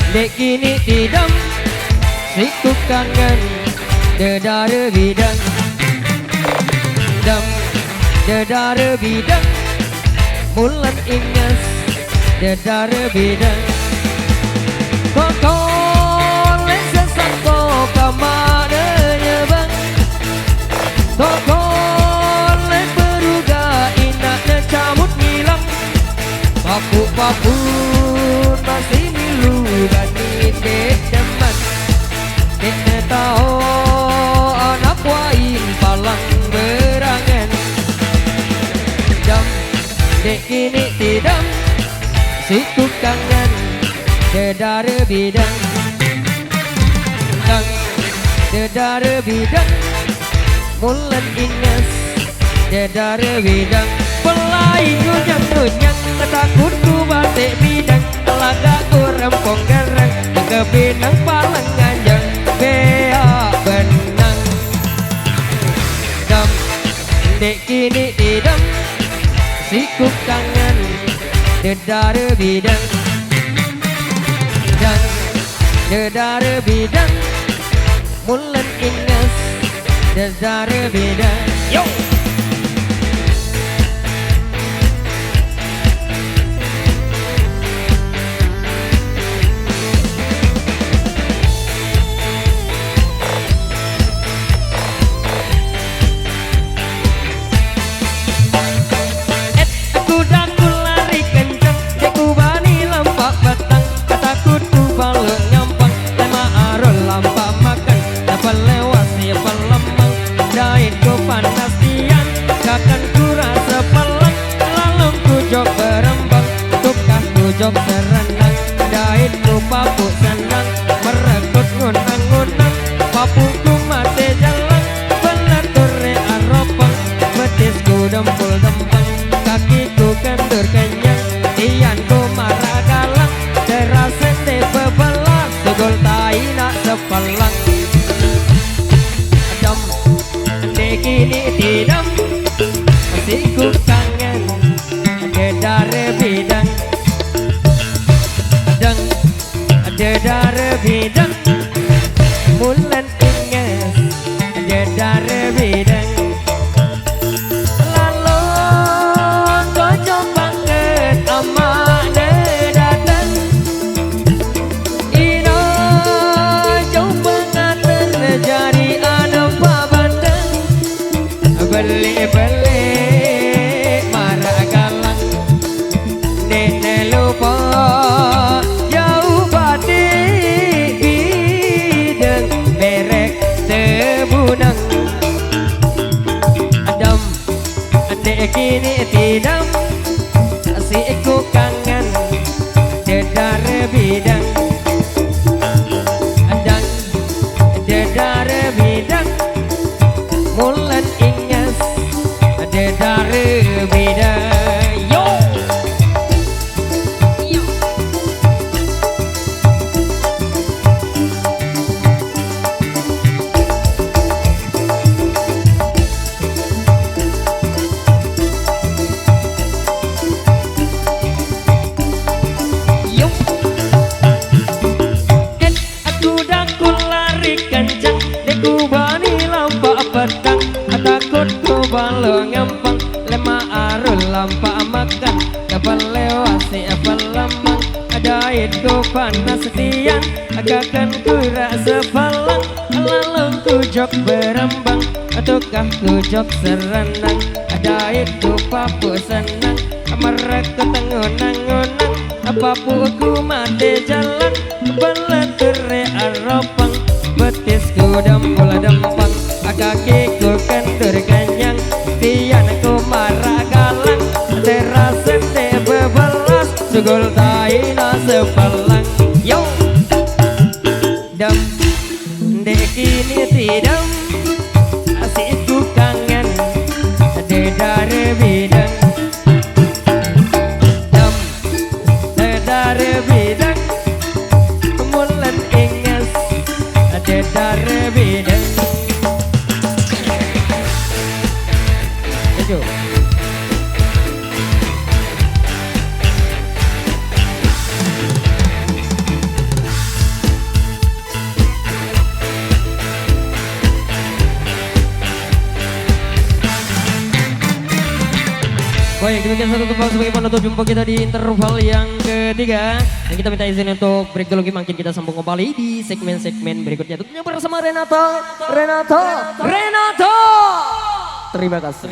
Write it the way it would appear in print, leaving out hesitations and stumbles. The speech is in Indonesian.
Dek kini tidak siku kangen dedara bidang dam dedara bidang mulan ingas dedara bidang koko lesa sako kamana nyebang koko le beruga inak necamut ngilang papu masih milu gani dek deman dek tahu anak wain palang berangan jam dek kini tidak siku kangen dedara bidang dang dedara bidang mulan ingas dedara bidang pelai ngunyang takut ku batik bidang telaga ku rempong gerang ke pinang palang nganjang bea benang dam dek kini tidak siku kangen dedara bidang dan dedara bidang mulan ingas dedara bidang yo. Jok serenang, dait ku papu senang, merekut ngunang-ngunang, papu ku mate jalan, belatur re aropang, betis ku dempul dempang, kaki ku kendur kenyang, iyan ku marah galang, terasen de bebelas, sugol tai nak sepelang. Dam, dek kini tidak, masih ku kangen, dedara bidang. Dedara bidang mulan ingas dedara bidang lalu kau coba banget amak datang ino coba ngater jari anak babandang beli marah galang nenek lupa kini tidak si ku kangen dedara bidang dan dedara bidang mulan ingas dedara bidang yo. Takut ku balo ngampang lema arul lampa makan kapal lewasi apal lamang adait ku panas setian agakan ku rasa palang lalang ku jok berembang ataukah ku jok serenang adait ku papu senang mereka tengunang-unang apapu ku mati jalan belature aropang betis ku dempul dempang kaki ku kendur kenyang tian ku marah galang terasen de bebelas sugol tai na sepelang yo. Dam dek kini tidak asik ku kangen dedara bidang dam dedara bidang mulan ingas dedara bidang. Thank you. Baik, demikian satu tebak sebagai penutup jumpa kita di interval yang ketiga. Dan kita minta izin untuk break dulu, makin kita sambung kembali di segmen-segmen berikutnya. Tentunya bersama Renato. Terima kasih.